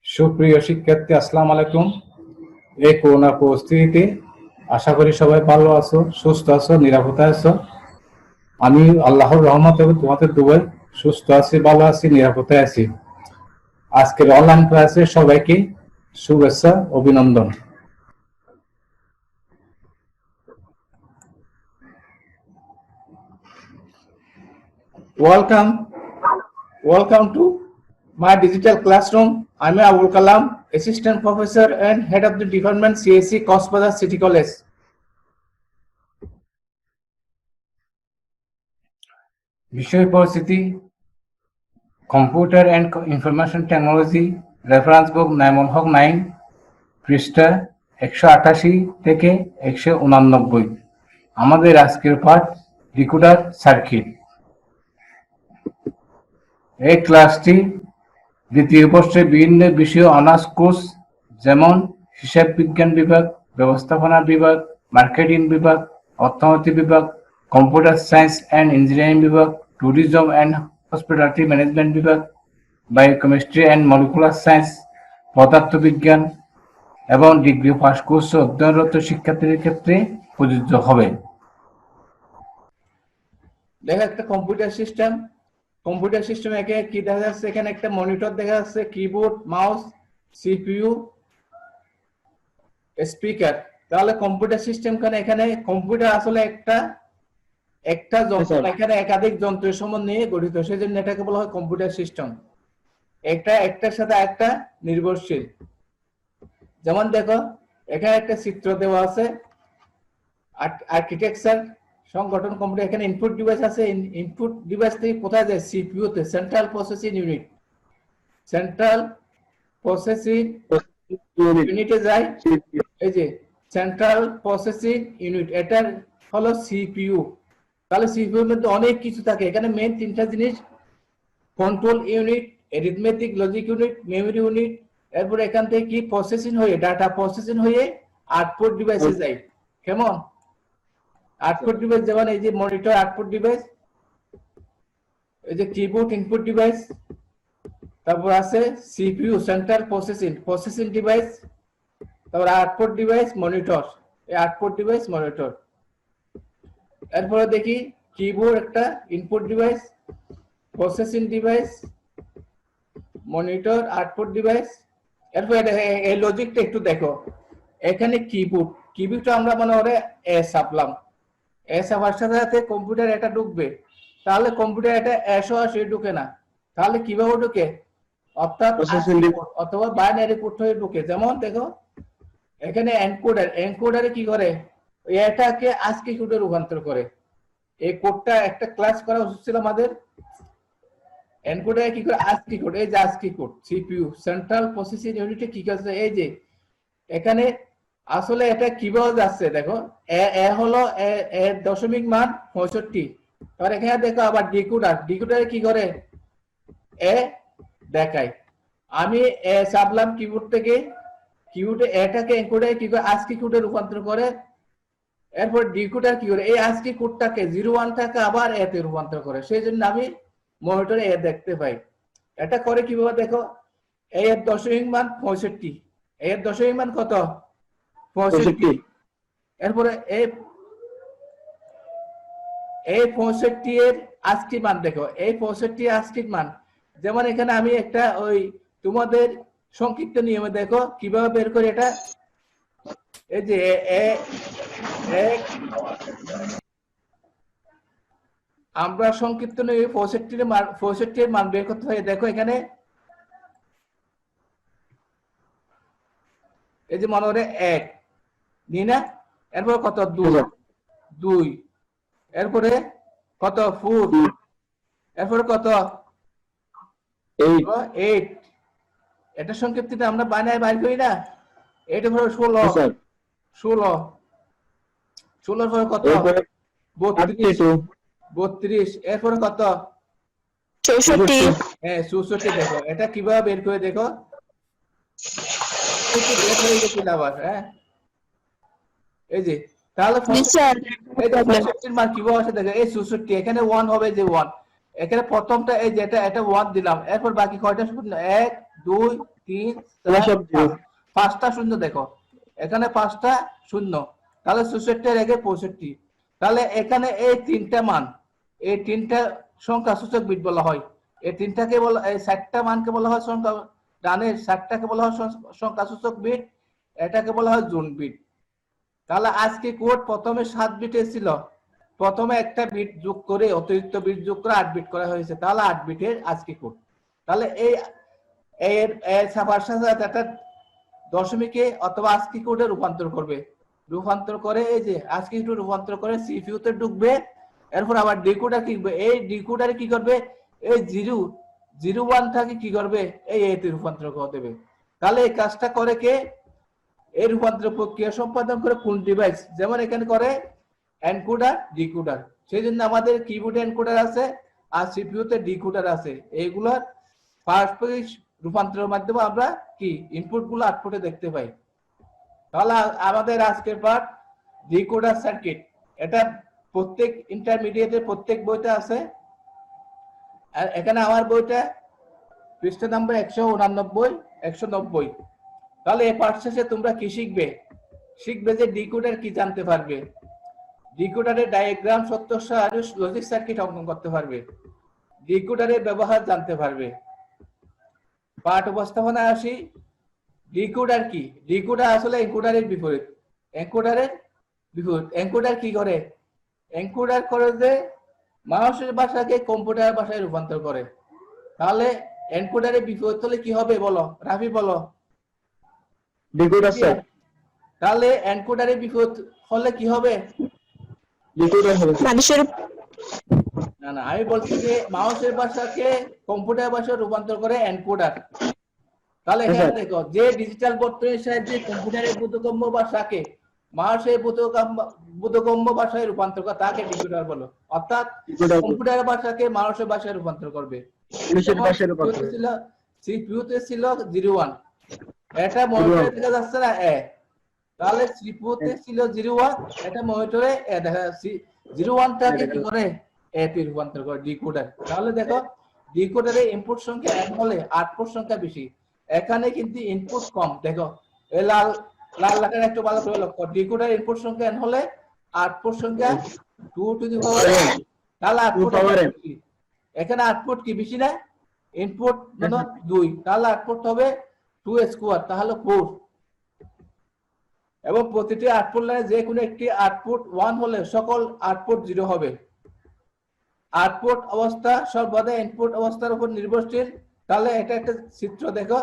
সুপ্রিয় শিক্ষার্থী, আসসালামু আলাইকুম। এই করোনা পরিস্থিতিতে আশা করি সবাই ভালো আছো, সুস্থ আছো, নিরাপদে আছো। আমি আল্লাহর রহমতে তোমাদের দুয়ায় সুস্থ আছি, ভালো আছি, নিরাপদে আছি। আজকের অনলাইন ক্লাসে সবাইকে শুভেচ্ছা, অভিনন্দন। Welcome to my digital classroom. I'm Abul Kalam, Assistant Professor and Head of the Department CSE, Cosbazar City College. বিষয় পরিস্থিতি computer and information technology, reference book Naimul Haque 9, পৃষ্ঠা 188 থেকে 189। আমাদের আজকের পাঠ ডিকোডার সার্কিট। এই ক্লাসটি দ্বিতীয় বর্ষে বিভিন্ন বিষয় অনার্স কোর্স যেমন হিসাব বিজ্ঞান বিভাগ, ব্যবস্থাপনা বিভাগ, মার্কেটিং বিভাগ, অর্থনীতি বিভাগ, কম্পিউটার সায়েন্স অ্যান্ড ইঞ্জিনিয়ারিং বিভাগ, ট্যুরিজম অ্যান্ড হসপিটালিটি ম্যানেজমেন্ট বিভাগ, বায়োকেমিস্ট্রি অ্যান্ড মলিকুলার সায়েন্স, পদার্থবিজ্ঞান এবং ডিগ্রি পাস কোর্স অধ্যয়নরত শিক্ষার্থীদের ক্ষেত্রে প্রযোজ্য হবে। দেখো একটা কম্পিউটার সিস্টেম একে কি দেখা যাচ্ছে, এখানে একটা মনিটর দেখা যাচ্ছে, কিবোর্ড, মাউস, সিপিইউ, স্পিকার। তাহলে কম্পিউটার সিস্টেম এখানে কম্পিউটার আসলে একটা যন্ত্র, এখানে একাধিক যন্ত্রের সমন্বয়ে গঠিত, সেজন্য এটাকে বলা হয় কম্পিউটার সিস্টেম। একটার সাথে একটা নির্ভরশীল। যেমন দেখো এখানে একটা চিত্র দেওয়া আছে, আর্কিটেকচার সংগঠন কম্পিউটার। এখানে ইনপুট ডিভাইস আছে, ইনপুট ডিভাইস থেকে কোথায় যায়? সিপিইউ তে, central processing unit. Central processing ইউনিটে যায়, এই যে সেন্ট্রাল প্রসেসিং ইউনিট, এটা হলো সিপিইউ। তাহলে সিপিইউ এর মধ্যে অনেক কিছু থাকে। এখানে মেইন তিনটা জিনিস: control unit, arithmetic logic unit, memory unit. এরপর এখান থেকে কি প্রসেসিং হয়ে, ডাটা প্রসেসিং হয়ে আউটপুট ডিভাইসে যায়। কেমন? আউটপুট ডিভাইস যেমন এই যে মনিটর আউটপুট ডিভাইস, এই যে কিবোর্ড ইনপুট ডিভাইস, তারপর আছে সিপিইউ সেন্ট্রাল প্রসেসিং ডিভাইস, তারপর আউটপুট ডিভাইস মনিটর, এই আউটপুট ডিভাইস মনিটর। এরপরে দেখি কিবোর্ড একটা input device, processing device, monitor, output device. এরপর এই লজিকটা একটু দেখো। এখানে কিবোর্ডটা আমরা মনে করে এ ছাপলাম, এ ছাপার সাথে সাথে কম্পিউটার এটা ঢুকবে। তাহলে কম্পিউটার এটা সরাসরি ঢুকে না, তাহলে কিভাবে ঢুকে? অর্থাৎ অথবা বাইনারি কোড হয়ে ঢুকে। যেমন দেখো এখানে এনকোডারে কি করে? এটাকে আস্কি কোডে রূপান্তর করে। এই কোডটা একটা ক্লাস করা উচিত ছিল আমাদের। এনকোডারে কি করে? আস্কি কোড, এই যে ASCII code. CPU central processing ইউনিটে কি করছে? এই যে এখানে আসলে এটা কিভাবে যাচ্ছে দেখো, এ হলো এর দশমিক মান 65। আর এখানে দেখো আবার ডিকোডারে কি করে? এ দেখায়। আমি এ চাপলাম কিবোর্ড থেকে, কিবোর্ডে এটাকে এনকোডে কি করে? আস্কি কোডে রূপান্তর করে। এরপর ডিকোডার কি করে? এই আস্কি কোডটাকে 01টাকে আবার এতে রূপান্তর করে। সেই জন্য আমি মনিটরে এ দেখতে পাই। এটা করে কিভাবে দেখো, এর দশমিক মান 65, এর দশমিক মান কত? 65। এরপরে এই 65 এর আস্কি মান দেখো, এই 65 আস্কি মান। যেমন এখানে আমি একটা ওই তোমাদের সংক্ষিপ্ত নিয়মে দেখো কিভাবে বের করি এটা। এই যে আমরা সংক্ষিপ্ত নিয়ে 65 এর মান বের করতে হয়। দেখো এখানে এই যে মনে করে 1 নি না, এরপর কত? 2, এরপরে কত? 4, এরপরে কত? 8। এটা সংক্ষিপ্তটা আমরা বানায় বাইর করি না। এটা হলো 16, 16 পরে কত? 32, এরপরে কত? 64। হ্যাঁ 64। দেখো এটা কিভাবে বের করে দেখো, আবার হ্যাঁ এই যে তাহলে এই যে 65 মান কিভাবে আসে দেখো, এই 64 এখানে 1 হবে, যে 1 এখানে প্রথমটা এই যে এটা 1 দিলাম। এরপর বাকি কয়টা? 1, 2 3 তাহলে 4 সব জিরো। 5টা শূন্য দেখো, এখানে 5টা শূন্য, তাহলে 64 এর আগে 65। তাহলে এখানে এই তিনটা মান, এই তিনটা সংখ্যা সূচক বিট বলা হয়। এই তিনটাকে বলা, এই 60টা মানকে বলা হয় সংখ্যা, ডানের 60টাকে বলা হয় সংখ্যা সূচক বিট, এটাকে বলা হয় জোন বিট। তাহলে আজকে কোড প্রথমে 7 বিটে ছিল, প্রথমে একটা বিট যোগ করে অতিরিক্ত বিট যোগ করে 8 বিট করা হয়েছে, তাহলে 8 বিটের আজকে কোড। তাহলে এই এর ছাপার সাথে সাথে একটা দশমিকে অথবা আজকে কোডে রূপান্তর করবে, রূপান্তর করে এই যে আজকে একটু রূপান্তর করে সিপিইউ তে ঢুকবে। এরপর আবার ডিকোডার কি করবে, এই ডিকোডারে কি করবে, এই 0 0 1টাকে কি করবে, এই এতে রূপান্তর করে দেবে। তাহলে এই কাজটা করে কে, এই রূপান্তর প্রক্রিয়া সম্পাদন করে কোন ডিভাইস, যেমন এখানে করে এনকোডার ডিকোডার। সেই জন্য আমাদের কিবোর্ডে এনকোডার আছে আর সিপিইউ তে ডিকোডার আছে। এইগুলোর পারস্পরিক রূপান্তরের মাধ্যমে আমরা কি ইনপুট গুলো আউটপুটে দেখতে পাই। তাহলে আমাদের আজকের পার্ট ডিকোডার সার্কিট, এটা প্রত্যেক ইন্টারমিডিয়েটের প্রত্যেক বইতে আছে। আর এখানে আমার বইটা পৃষ্ঠা নাম্বার 189 190। তাহলে এই পার্ট শেষে তোমরা কি শিখবে, শিখবে যে ডিকোডার কি জানতে পারবে, ডিকোডারের ডায়াগ্রাম, সত্য আর লজিক সার্কিট অঙ্কন করতে পারবে, ডিকোডারের ব্যবহার জানতে পারবে। পাঠ উপস্থাপনায় আসি। ডিকোডার কি, ডিকোডার আসলে এনকোডারের বিপরীত। এনকোডারের বিপরীত, এনকোডার কি করে, এনকোডার করে যে মানুষের ভাষাকে কম্পিউটার ভাষায় রূপান্তর করে। তাহলে এনকোডারের বিপরীত হলে কি হবে বলো, রাফি বলো। Decoder sir. তাহলে এনকোডারের বিপরীত হলে কি হবে, ডিকোডার হবে। মানুষের না না, আমি বলছি যে মানুষের ভাষাকে কম্পিউটার ভাষায় রূপান্তর করে এনকোডার। তাহলে এখানে দেখো, যে ডিজিটাল বর্তনীর সাহায্যে কম্পিউটারের বোধগম্য ভাষাকে মানুষের বোধগম্য ভাষায় রূপান্তর করে তাকে ডিকোডার বলো। অর্থাৎ কম্পিউটার ভাষাকে মানুষের ভাষায় রূপান্তর করবে। মানুষের ভাষায় রূপান্তর ছিল সিপিইউতে ছিল 01, এটা মনিটরে দেখা যাচ্ছে না এ, তাহলে সিপিইউতে ছিল 01, এটা মনিটরে এ দেখা যাচ্ছে। 01টাকে কি করে এ তে রূপান্তর করে ডিকোডার। তাহলে দেখো ডিকোডারে ইনপুট সংখ্যা n হলে আউটপুট সংখ্যা বেশি, এখানে কিন্তু ইনপুট কম। দেখো এই লাল লাল লাইনটা একটু ভালো করে লক্ষ্য, ডিকোডার ইনপুট সংখ্যা n হলে আউটপুট সংখ্যা 2 টু দি পাওয়ার n, তাহলে আউটপুট বেশি। এখানে আউটপুট কি বেশি না, ইনপুট মানে 2, তাহলে আউটপুট হবে 2 স্কয়ার, তাহলে 4। এবং প্রতিটি আউটপুট লাইনে যে কোনো একটি আউটপুট 1 হলে সকল আউটপুট 0 হবে। আউটপুট অবস্থা সর্বদা ইনপুট অবস্থার উপর নির্ভরশীল। তাহলে এটা একটা চিত্র দেখো,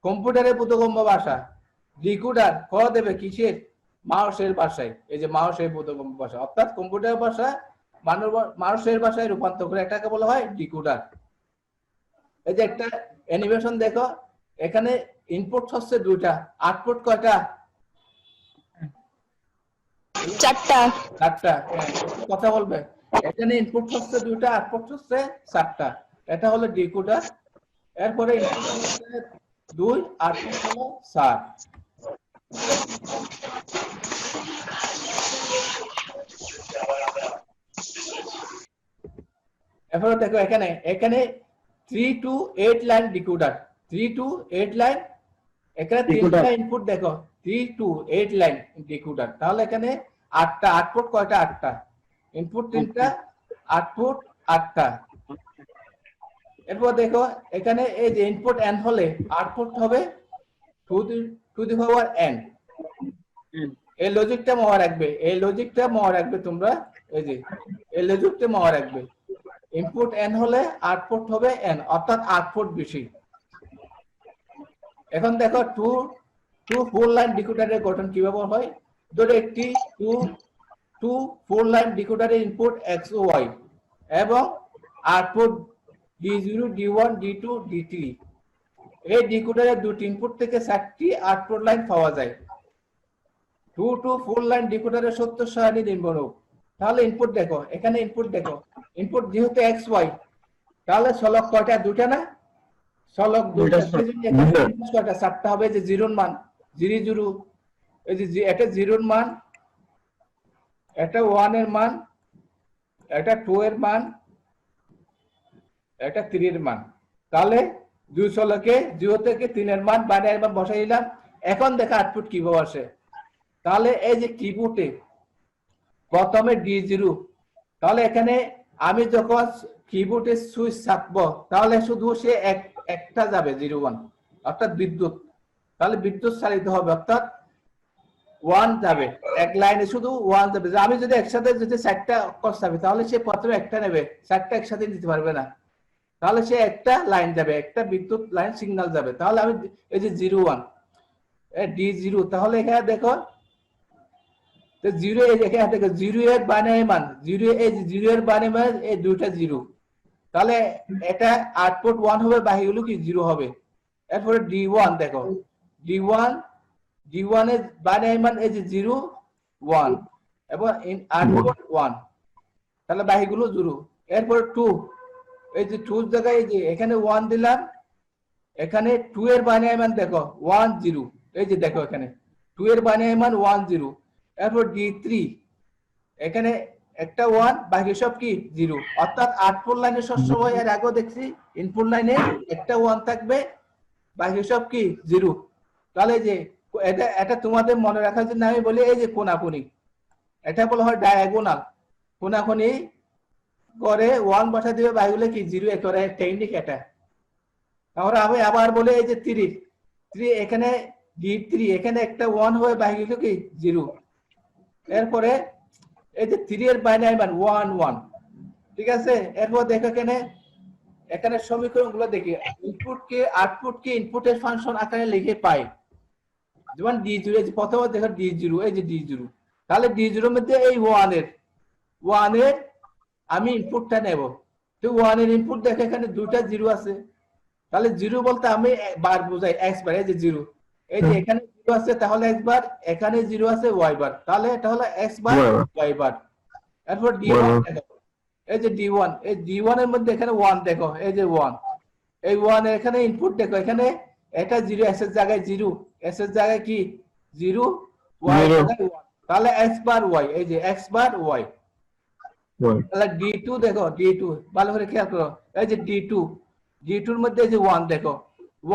কম্পিউটারের বোধগম্য ভাষা ডিকোডার ক দেবে কিসের, মানুষের ভাষায়। এই যে মানুষের বোধগম্য ভাষা, অর্থাৎ কম্পিউটার ভাষা মানুষের ভাষায় রূপান্তর করে, এটাকে বলা হয় ডিকোডার। এই যে একটা অ্যানিমেশন দেখো, এখানে ইনপুট হচ্ছে 2টা, আউটপুট কয়টা, 4টা। 4টা। কথা বলবে, এখানে ইনপুট হচ্ছে 2টা, আউটপুট হচ্ছে 4টা, এটা হলো ডিকোডার। এরপরে ইনপুট হচ্ছে 2, আউটপুট হলো 4। এরপরে দেখো এখানে এখানে 3 to 8 line decoder, 3 to 8 line, এখানে 3টা ইনপুট দেখো, 3 to 8 লাইন ডিকোডার। তাহলে এখানে 8টা, আউটপুট কয়টা, 8টা, ইনপুট 3টা, আউটপুট 8টা। এরপর দেখো এখানে এই যে ইনপুট n হলে আউটপুট হবে 2 to the power n। এই লজিকটা মনে রাখবে, এই লজিকটা মনে রাখবে তোমরা, এই যে এই লজিকটা মনে রাখবে। ইনপুট n হলে আউটপুট হবে n, অর্থাৎ আউটপুট বেশি। এখন দেখো 2 4 লাইন ডিকোডারের গঠন কিভাবে হয়। ধরো একটি 2 4 লাইন ডিকোডারের ইনপুট x ও y এবং output D0 D1 D2 D3। এই ডিকোডারের দুটি ইনপুট থেকে 4টি আউটপুট লাইন পাওয়া যায়। 2 to 4 লাইন ডিকোডারের সত্য সারণী নিম্নরূপ। তাহলে ইনপুট দেখো, এখানে ইনপুট দেখো, ইনপুট যেহেতু x y, তাহলে সলক কয়টা, 2টা না, সলক 2টা। এখানে ইনপুট কয়টা, 4টা হবে। যে 0 মান 0 0, এই যে এটা 0 মান, এটা 1 এর মান, এটা 2 এর মান, এটা 3 এর মান। তাহলে 216 কে 0 থেকে 3 এর মান বাইনারি মান বসাই দিলাম। এখন দেখা আউটপুট কিভাবে আসে। তাহলে এই যে কিবোর্ডে প্রথমে D0, তাহলে এখানে আমি যখন কিবোর্ডে সুইচ চাপবো তাহলে শুধু সে একটা যাবে 01, অর্থাৎ বিদ্যুৎ। তাহলে বিদ্যুৎ চালিত হবে, অর্থাৎ 1 যাবে, এক লাইনে শুধু 1 যাবে। আমি যদি একসাথে যদি 4টা অক্ষর চাপি তাহলে সে প্রথমে একটা নেবে, 4টা একসাথে নিতে পারবে না। তাহলে সে একটা লাইন যাবে, একটা বিদ্যুৎ লাইন সিগন্যাল যাবে। তাহলে আমি এই যে 01 D0, তাহলে এখানে দেখো তো 0 এখানে দেখো 0 এর বাইনারি মান 0, এই যে 0 এর বাইনারি মান এই দুইটা 0, তাহলে এটা আউটপুট 1 হবে, বাকিগুলো কি 0 হবে। এরপরে D1 দেখো, D1 এর বাইনারি মান এই যে 0 1 এবং আউটপুট 1, তাহলে বাকিগুলো 0। এরপরে 2, এই যে 2 এর জায়গায় এই যে এখানে 1 দিলাম, এখানে 2 এর বাইনারি মান দেখো 1 0, এই যে দেখো এখানে 2 এর বাইনারি মান 1 0। এরপর D3, এখানে একটা 1, বাকি সব কি 0, অর্থাৎ আউটপুট লাইনে সবসময় এর আগেও দেখছি ইনপুট লাইনে একটা 1 থাকবে, বাকি সব কি 0। তাহলে যে এটা তোমাদের মনে রাখার জন্য আমি বলি এই যে কোনাকুনি, এটা বলা হয় ডায়াগোনাল। কোনাকুনি করে 1 বসা দিবে, বাকিগুলো কি 0 করে, টেকনিক এটা। তাহলে আমি আবার বলি এই যে 3 এখানে D3, এখানে একটা 1 হবে, বাকিগুলো কি 0। এরপরে এই যে 3 এর বাইনারি মান 1 1, ঠিক আছে। এরপর দেখো এখানে সমীকরণগুলো দেখি, ইনপুটকে আউটপুটকে ইনপুটের ফাংশন আকারে লিখে পাই। যেমন D0, এই যে প্রথমে দেখো D0, এই যে D0, তাহলে D0 এর মধ্যে এই 1 এর আমি ইনপুটটা নেব। তো 1 এর ইনপুট দেখো এখানে দুইটা 0 আছে, তাহলে 0 বলতে আমি বার বোঝাই x বার, এই যে 0, এই যে এখানে 0 আছে তাহলে x বার, এখানে 0 আছে y বার, তাহলে এটা হলো x বার y বার। এরপর D1 দেখো, এই যে D1, এই D1 এর মধ্যে এখানে 1 দেখো, এই যে 1, এই 1 এর এখানে ইনপুট দেখো, এখানে এটা 0, s এর জায়গায় 0, s এর জায়গায় কি 0, y এর জায়গায় 1, তাহলে x বার y, এই যে x বার y। তাহলে D2 দেখো, D2 ভালো করে খেয়াল করো, এই যে D2 এর মধ্যে এই যে 1 দেখো,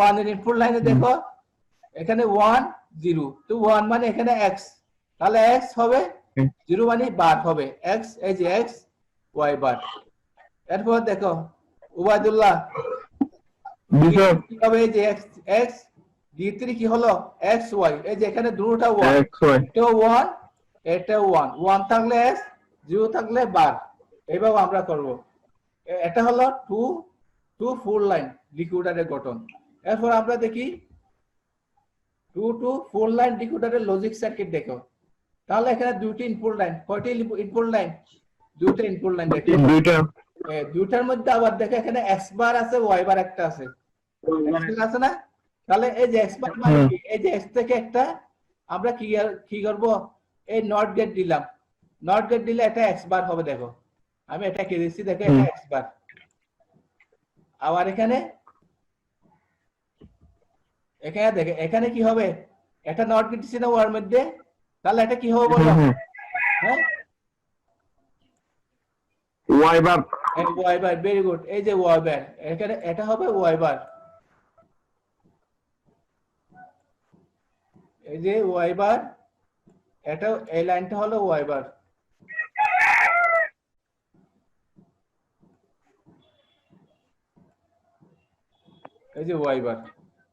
1 এর ইনপুট লাইনে দেখো এখানে 1 0, তো 1 মানে এখানে x, তাহলে x হবে 0 মানে বার হবে x, এই যে x y বার। এরপর দেখো উবাইদুল্লাহ, কি হবে, এই যে x D3 কি হলো x y, এই যে এখানে দুটোটা 1, এটাও 1 এটাও 1 থাকলে x, 0 থাকলে বার। এইভাবে আমরা করব। এটা হলো টু ফুল লাইন ডিকোডারের গঠন। এরপর আমরা দেখি 2 ফুল লাইন ডিকোডারের লজিক সার্কিট দেখো। তাহলে এখানে দুটি ইনপুট লাইন, কয়টি ইনপুট লাইন, দুটো ইনপুট লাইন দেখো, দুটার মধ্যে আবার দেখো এখানে x বার আছে, y বার একটা আছে, আছে না। তাহলে এই যে x বার মানে কি, এই যে x থেকে একটা আমরা কি করব, এই নট গেট দিলাম, নট গেট দিলে এটা x বার হবে। দেখো আমি এটা কি দিচ্ছি, দেখো এটা x বার। আবার এখানে দেখো এখানে কি হবে, এটা নট গেট দিচ্ছি না ওয়ার মধ্যে, তাহলে এটা কি হবে বলো, হ্যাঁ y বার, y বার, ভেরি গুড, এই যে y বার, এখানে এটা হবে y বার, এই যে y বার, এটা এই লাইনটা হলো y বার। এই যে y বার,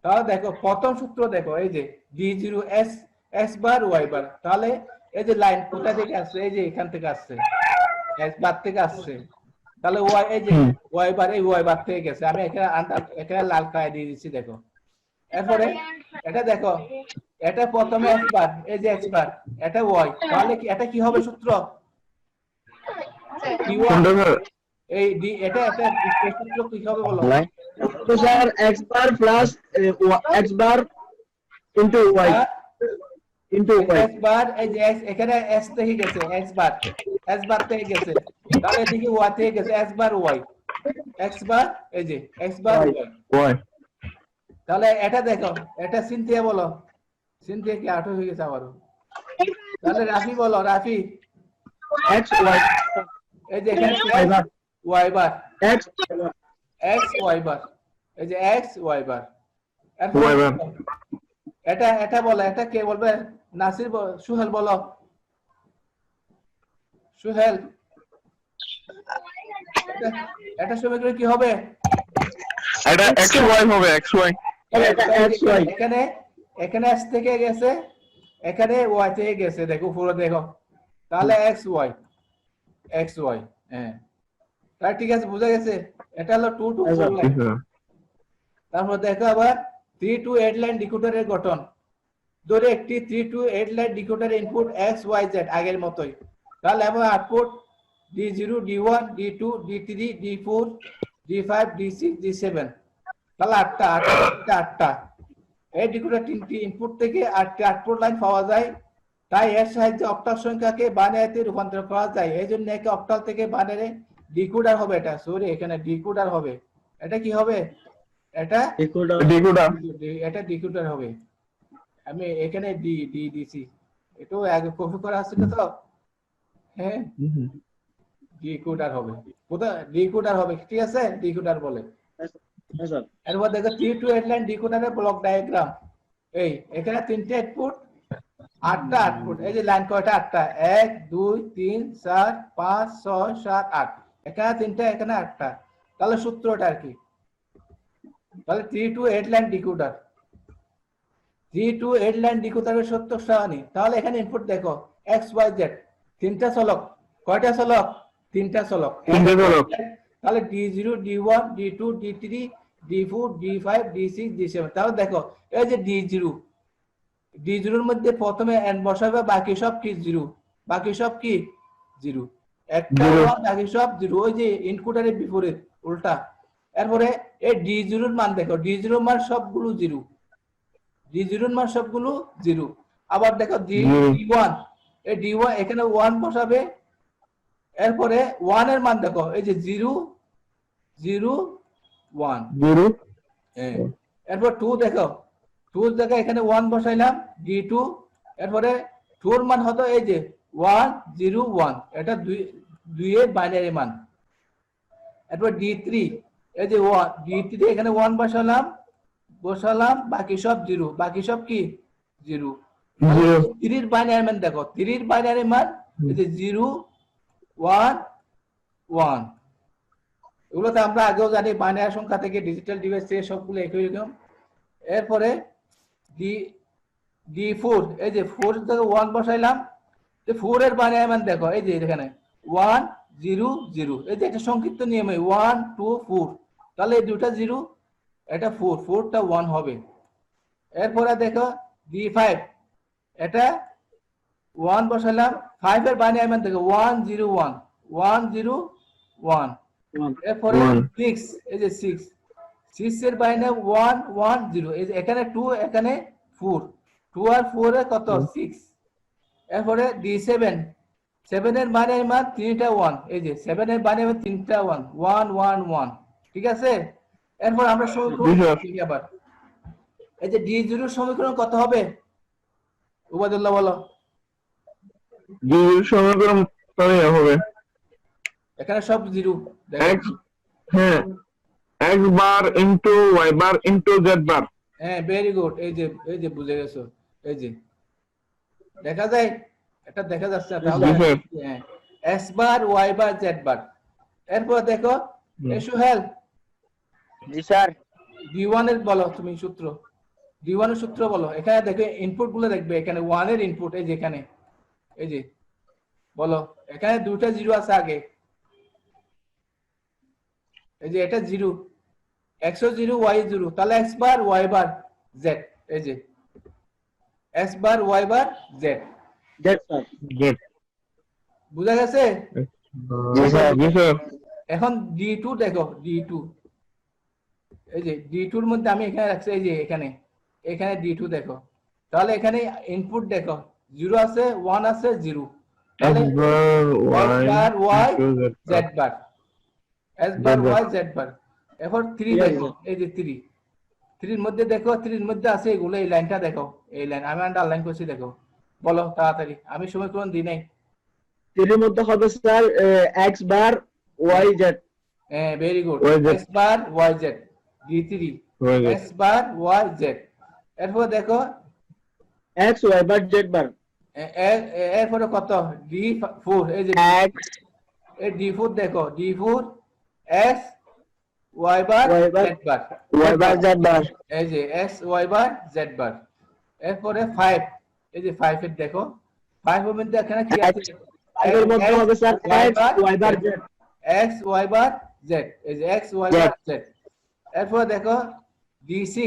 তাহলে দেখো প্রথম সূত্র দেখো, এই যে D0 s বার y বার, তাহলে এই যে লাইন কোথা থেকে আসছে, এই যে এখান থেকে আসছে, s বার থেকে আসছে, তাহলে y, এই যে y বার, এই y বার থেকে গেছে। আমি এখানে লাল কায় দিয়ে দিচ্ছি দেখো। এরপরে এটা দেখো, এটা প্রথমে x বার, এই যে x বার, এটা y, তাহলে কি এটা কি হবে সূত্র, এই এটা সূত্র কি হবে বলো, তো sir x bar plus x bar into y x bar, এই যে x এখানে s থেকে গেছে, s বার থেকে গেছে, তাহলে এদিকে y থেকে গেছে, s বার y, x বার, এই যে x বার y। তাহলে এটা দেখো, এটা সিনথিয়া বলো, সিনথিয়া কি আউট হয়ে গেছে আবারও, তাহলে রাফি বলো, রাফি x y, এই যে এখানে y বার, x y বার, এই যে এক্স ওয়াই বার। এরপর Y bar। এটা বলো, এটা কে বলবে? নাসির সুহেল বলো, সুহেল। এটা সমীকরণ কি হবে? এটা xy হবে, xy। এটা xy। এখানে এখানে এক্স থেকে গেছে, এখানে ওয়াই থেকে গেছে, দেখো পুরো দেখো, তাহলে এক্স ওয়াই, এক্স ওয়াই। হ্যাঁ, তাহলে ঠিক আছে, বুঝা গেছে। এটা হলো 2 to 4 লাইন। তারপর দেখো আবার 3 to 8 লাইন ডিকোডারের গঠন। ধরে একটি 3 to 8 লাইন ডিকোডারের ইনপুট এক্স ওয়াই জেড আগের মতোই, তাহলে এবং output D0, D1, D2, D3, D4, D5, D6, D7, তাহলে আটটা। এই ডিকোডার তিনটি ইনপুট থেকে 8টি আউটপুট লাইন পাওয়া যায়। তাই এর সাহায্যে অক্টাল সংখ্যাকে বাইনারিতে রূপান্তর করা যায়। এই জন্য একে অক্টাল থেকে বাইনারি ডিকোডার হবে। এটা সরি, এখানে ডিকোডার হবে। এটা কি হবে? এটা এটা ডিকোডার হবে। আমি এখানে ডি ডি দিছি, এটাও আগে কপি করা আছে তো। হ্যাঁ, ডিকোডার হবে। কোথায় ডিকোডার হবে? ঠিক আছে, ডিকোডার বলে। এরপর দেখো 3 to 8 লাইন ডিকোডারের ব্লক ডায়াগ্রাম। এই এখানে তিনটে ইনপুট, 8টা আউটপুট। এই যে লাইন কয়টা? 8টা। 1 2 3 4 5 6 7 8। এখানে তিনটা, এখানে 8টা। তাহলে সূত্রটা আর কি? তাহলে 3 to 8 line decoder, 3 to 8 line ডিকোডারের সূত্র সারণী। তাহলে এখানে ইনপুট দেখো এক্স ওয়াই জেড, তিনটা চলক। কয়টা চলক? তিনটা চলক। তাহলে D0, D1, D2, D3, D4, D5, D6, D7। তাহলে দেখো এই যে D0, D0 এর মধ্যে প্রথমে n বসাবে, বাকি সব কি 0, বাকি সব কি 0, একটা বাকি সব 0। ওই যে ইনপুটারের বিপরীত, উল্টা। এরপরে এই D0 এর মান দেখো, D0 এর মান সবগুলো 0, D0 এর মান সবগুলো 0। আবার দেখো D1, এই D1 এখানে 1 বসাবে। এরপরে 1 এর মান দেখো, এই যে 0 0 1। এরপর 2 দেখো, 2 এর জায়গায় এখানে 1 বসাইলাম, D2। এরপরে 2 এর মান হতো এই যে 1 0 1, এটা 2 এর বাইনারি মান। এরপর D3, এই যে 1, D3 এখানে 1 বসালাম, বাকি সব 0, বাকি সব কি 0। 3 এর বাইনারি মান দেখো, 3 এর বাইনারি মান এই যে 0 1 1। এগুলোতে আমরা আগেও জানি, বাইনারি সংখ্যা থেকে ডিজিটাল ডিভাইস থেকে সবগুলো একই রকম। এরপরে D4, এই যে 4 থেকে 1 বসাইলাম, 4 এর বাইনারি মান দেখো, এই যে এখানে 1 0 0। এই যে এটা সংক্ষিপ্ত নিয়মে 1 2 4, তাহলে এই দুটো 0, এটা 4, 4টা 1 হবে। এরপরে দেখো D5, এটা 1 বসাইলাম, 5 এর বাইনারি মান দেখো 1 0 1 1 0 1। এরপরে 6, এই যে 6 এর বাইনারি 1 1 0। এই যে এখানে 2, এখানে 4, 2 আর 4 এর কত 6। এরপরে D7, 7 এর বাইনারি মান 3টা 1। এই যে 7 এর বাইনারি মান 3টা 1 1 1 1। ঠিক আছে। এরপর আমরা সমীকরণ লিখি আবার। এই যে D0 সমীকরণ কত হবে? উবাইদুল্লাহ বলো। D0 সমীকরণ তাহলে হবে এখানে সব 0 x, হ্যাঁ, x বার ইনটু y বার ইনটু z বার। হ্যাঁ, ভেরি গুড। এই যে বুঝে গেছো, এই যে দেখা যায়, এটা দেখা যাচ্ছে। তাহলে হ্যাঁ, x বার y বার z বার। এরপর দেখো সুহেল, জি স্যার। D1 এর বলো তুমি সূত্র, D1 এর সূত্র বলো। এখানে দেখো ইনপুট গুলো দেখবে, এখানে 1 এর ইনপুট, এই যে এখানে, এই যে বলো, এখানে দুটো 0 আছে আগে। এই যে এটা 0, x ও 0 y 0, তাহলে x বার y বার z। এই যে x বার y বার z। বুঝা গেছে? এখন D2 দেখো, D2, এই যে D2 এর মধ্যে আমি এখানে রাখছি, এই যে এখানে D2 দেখো। তাহলে এখানে ইনপুট দেখো, 0 আছে 1 আছে 0, তাহলে x বার y z বার, s বার y z বার। এরপর 3 দেখো, এই যে 3 এর মধ্যে দেখো, 3 এর মধ্যে আছে এগুলো। এই লাইনটা দেখো, এই লাইন আমি আন্ডারলাইন করছি, দেখো। বলো তাড়াতাড়ি, আমি সমীকরণ দিই নাই। 3 এর মধ্যে হবে স্যার x বার y z। হ্যাঁ, ভেরি গুড, x বার y z। D3 হয়ে গেছে। S বার Y Z। এরপর দেখো X Y bar Z bar এরপরে কত D4, এই যে X এই D4 দেখো, D4 S Y বার Y bar Z বার, Y bar Z bar এই যে S Y বার Z বার। এরপরে 5, এই যে 5 এর দেখো 5 এর মধ্যে এখানে কি আছে? এর মধ্যে হবে sir X Y bar Z X Y বার Z, এই যে X Y Z। বার Z। এরপর দেখো D6,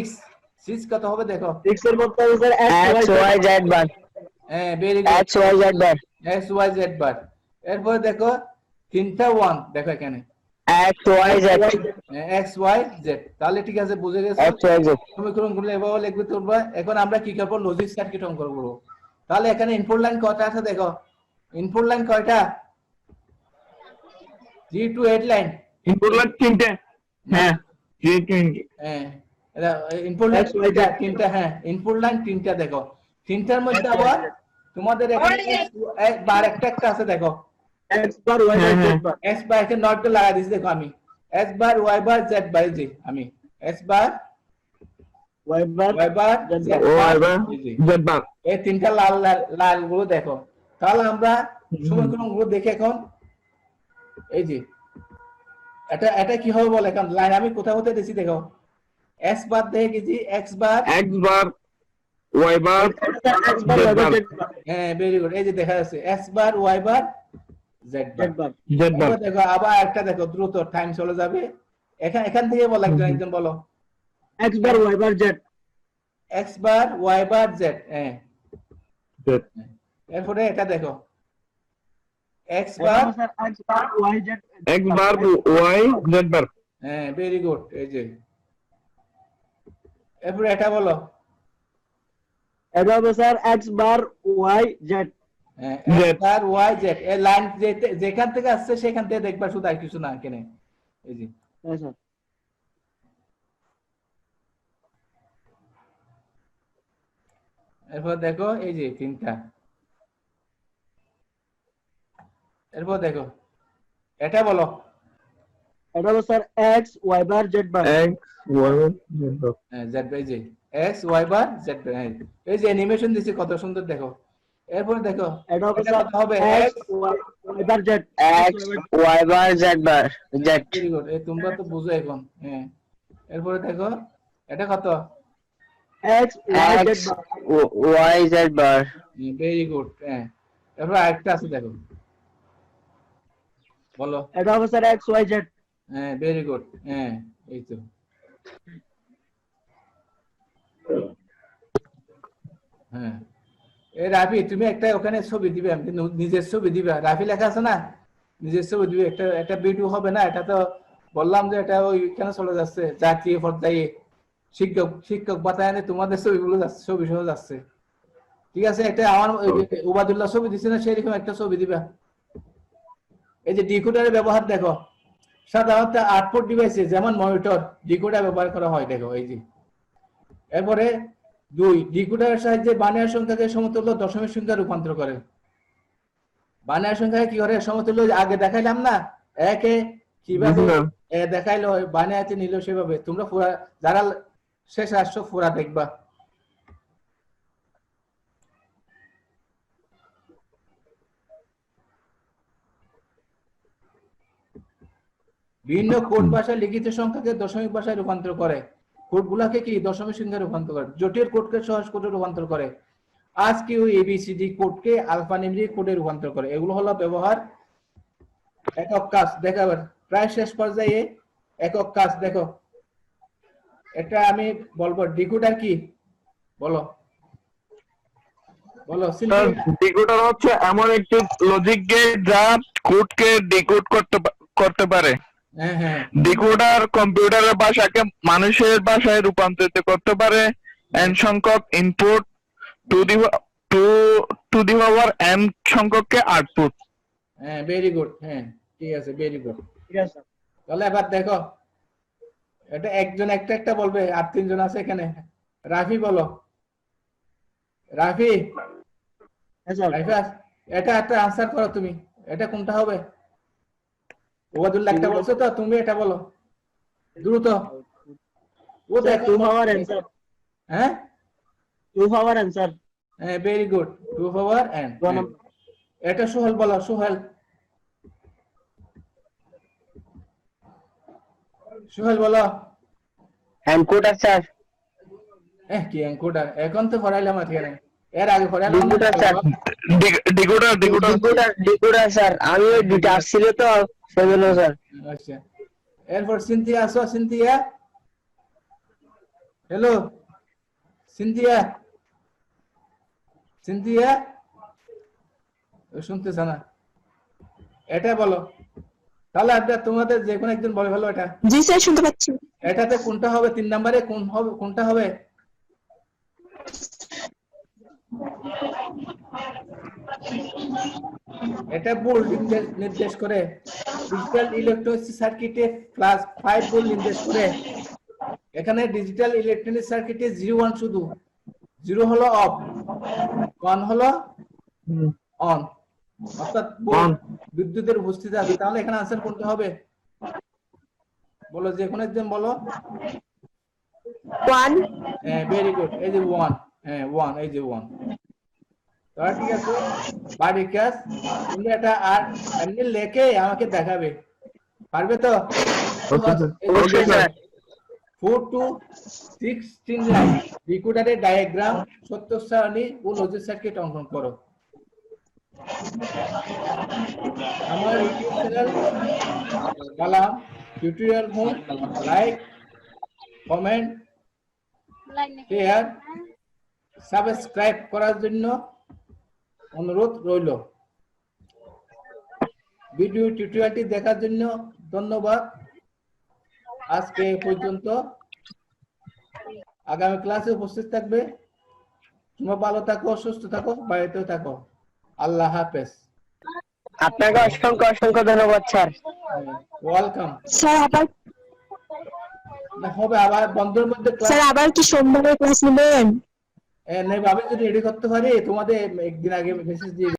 6 কত হবে দেখো? 6 এর মধ্যে হবে sir X Y Z bar হ্যাঁ very good, X Y Z bar X Y Z বার। এরপর দেখো তিনটা 1 দেখো এখানে X Y Z X Y Z। তাহলে ঠিক আছে, বুঝে গেছো। X Y Z সমীকরণগুলো এভাবে লিখবে তোমরা। এখন আমরা কি করবো? লজিক সার্কিট অঙ্কন করবো। তাহলে এখানে ইনপুট লাইন কয়টা আছে দেখো, ইনপুট লাইন কয়টা? 3 to 8 লাইন। ইনপুট লাইন তিনটে হ্যাঁ হ্যাঁ ইনপুট লাইন তিনটা, হ্যাঁ ইনপুট লাইন তিনটা দেখো। তিনটার মধ্যে আবার তোমাদের এখানে X বার একটা একটা আছে দেখো, X bar Y bar Z bar S বার এখানে নটটা লাগাই দিয়েছি দেখো আমি, S বার Y বার Z বার, জি আমি S বার Y bar Y বার Z Z bar বার, জি। Z bar এই তিনটা লাল লাল লাল গুলো দেখো। তাহলে আমরা সমীকরণ গুলো দেখে এখন এই যে এটা এটা কি হবে বল, এখন লাইন আমি কোথাও কোথায় দিছি দেখো, S বার দেখে গেছি, X বার, X bar Y bar X bar Y bar Z bar হ্যাঁ ভেরি গুড, এই যে দেখা যাচ্ছে S বার Y বার Z বার। Z bar Z bar এবার দেখো আবার একটা দেখো, দ্রুত টাইম চলে যাবে। এখান থেকে বলো, একজন বলো X bar Y bar Z X বার Y বার Z। হ্যাঁ Z এরপরে এটা দেখো X বার, X bar Y Z X bar Y Z bar হ্যাঁ ভেরি গুড, এই যে এরপরে এটা বলো এটা হবে sir X bar Y Z X বার Y Z। এই লাইন যেখান থেকে আসছে সেখান থেকে দেখবা, শুধু আর কিছু না এখানে, এই যে হ্যাঁ স্যার এরপর দেখো এই যে তিনটা। এরপর দেখো এটা বলো এটা হবে sir X Y bar Z bar Z বার, এই যে X Y বার Z বার। হ্যাঁ, এই যে অ্যানিমেশন দিছে কত সুন্দর দেখো। এরপর দেখো এটা হবে এটা স্যার কত হবে? X Y bar Z X Y bar Z bar Z very good, এই তোমরা তো বুঝো এখন। হ্যাঁ এরপরে দেখো এটা কত? X Y Z X bar Y Z bar very good. হ্যাঁ এরপর আরেকটা আছে দেখো, বলো। এটা হবে স্যার X Y Z হ্যাঁ ভেরি গুড, হ্যাঁ এই তো। হ্যাঁ এই রাফি, তুমি একটা ওখানে ছবি দিবে, নিজের ছবি দিবে। রাফি লেখা আছে না, নিজের ছবি দিবে। একটা একটা ভিডিও হবে না, এটা তো বললাম যে এটা ওইখানে চলে যাচ্ছে জাতীয় পর্যায়ে, শিক্ষক শিক্ষক বাতায়নে তোমাদের ছবিগুলো যাচ্ছে, ছবি সহ যাচ্ছে। ঠিক আছে, এটা আমার উবাদুল্লাহ ছবি দিচ্ছে না, সেরকম একটা ছবি দিবা। এই যে ডিকোডারের ব্যবহার দেখো, সাধারণত আউটপুট ডিভাইসে যেমন মনিটর ডিকোডার ব্যবহার করা হয় দেখো, এই যে। এরপরে 2, ডিকোডারের সাহায্যে বাইনারি সংখ্যাকে সমতুল্য দশমিক সংখ্যা রূপান্তর করে। বাইনারি সংখ্যাকে কি করে সমতুল্য, আগে দেখাইলাম না একে কিভাবে দেখাইলো, বাইনারিতে নিল সেভাবে। তোমরা পুরা যারা শেষ আসছো পুরা দেখবা। ভিন্ন কোড ভাষায় লিখিত সংখ্যাকে দশমিক ভাষায় রূপান্তর করে। কোডগুলাকে কি দশমিক সংখ্যায় রূপান্তর করে, জটিল কোডকে সহজ কোডে রূপান্তর করে, ASCII ABCD কোডকে আলফানিউমেরিক কোডে রূপান্তর করে। এগুলো হলো ব্যবহার। একক কাজ দেখাবার প্রায় শেষ পর্যায়ে, একক কাজ দেখো। এটা আমি বলবো ডিকোডার কি, বলো বলো। ডিকোডার হচ্ছে এমন একটি লজিক গেট যা কোডকে ডিকোড করতে পারে। হ্যাঁ হ্যাঁ ডিকোডার কম্পিউটারের ভাষাকে মানুষের ভাষায় রূপান্তরিত করতে পারে n সংখ্যক input to the power m সংখ্যককে আউটপুট। হ্যাঁ ভেরি গুড, হ্যাঁ ঠিক আছে, ভেরি গুড। ঠিক আছে তাহলে এবার দেখো, এটা একজন একটা একটা বলবে, আর 3 জন আছে এখানে। রাফি বলো, রাফি হ্যাঁ স্যার রাইফাস, এটা একটা আনসার করো তুমি, এটা কোনটা হবে? ওবাদুল্লাহ একটা বলছো তো, তুমি এটা বলো দ্রুত। ও Sir, দেখো 2 power answer. হ্যাঁ 2 power answer. ভেরি গুড 2 পাওয়ার এন One number. এটা সোহেল বলো সোহেল সোহেল বলো Encoder, sir. কি এনকোডার এখন তো পড়াইলাম এখানে এর আগে পড়াইলাম Decoder, sir. Decoder Decoder, sir. আমি ওই দুটো আসছিল তো সেজন্য স্যার। আচ্ছা এরপর সিনথিয়া আসো সিনথিয়া হ্যালো সিনথিয়া সিনথিয়া ও শুনতেছ না এটা বলো তাহলে আপনার তোমাদের যে কোনো একজন বলে ফেলো এটা জি স্যার শুনতে পাচ্ছি এটাতে কোনটা হবে 3 নম্বরে কোনটা হবে এটা ভোল্ট নির্দেশ করে ডিজিটাল ইলেকট্রনিক সার্কিটে প্লাস 5 ভোল্ট নির্দেশ করে এখানে ডিজিটাল ইলেকট্রনিক সার্কিটে 0 1 শুধু 0 হলো অফ 1 হলো অন অর্থাৎ বিদ্যুতের উপস্থিতি আছে তাহলে এখানে आंसर কোনটা হবে বলো যে কোন একজন বলো 1 ভেরি গুড এই যে 1 1 এই যে 1 তো ঠিক আছে বাড়ি কাজ তুমি এটা আর এমনি লেখে আমাকে দেখাবে পারবে তো ওকে স্যার। 4 to 16 লাইন ডিকোডারের ডায়াগ্রাম সত্য সারণী ও লজিক সার্কিট অঙ্কন করো আমার YouTube channel Kalam tutorial home like comment share subscribe করার জন্য অনুরোধ রইল ভিডিও টিউটোরিয়ালটি দেখার জন্য ধন্যবাদ আজকে এই পর্যন্ত আগামী ক্লাসে উপস্থিত থাকবে তোমরা ভালো থাকো সুস্থ থাকো বাড়িতে থাকো আল্লাহ হাফেজ আপনাকে অসংখ্য অসংখ্য ধন্যবাদ স্যার। ওয়েলকাম স্যার আবার হবে আবার বন্ধের মধ্যে ক্লাস স্যার আবার কি সোমবারে ক্লাস নেবেন নেই আমি যদি রেডি করতে পারি তোমাদের একদিন আগে মেসেজ দিয়ে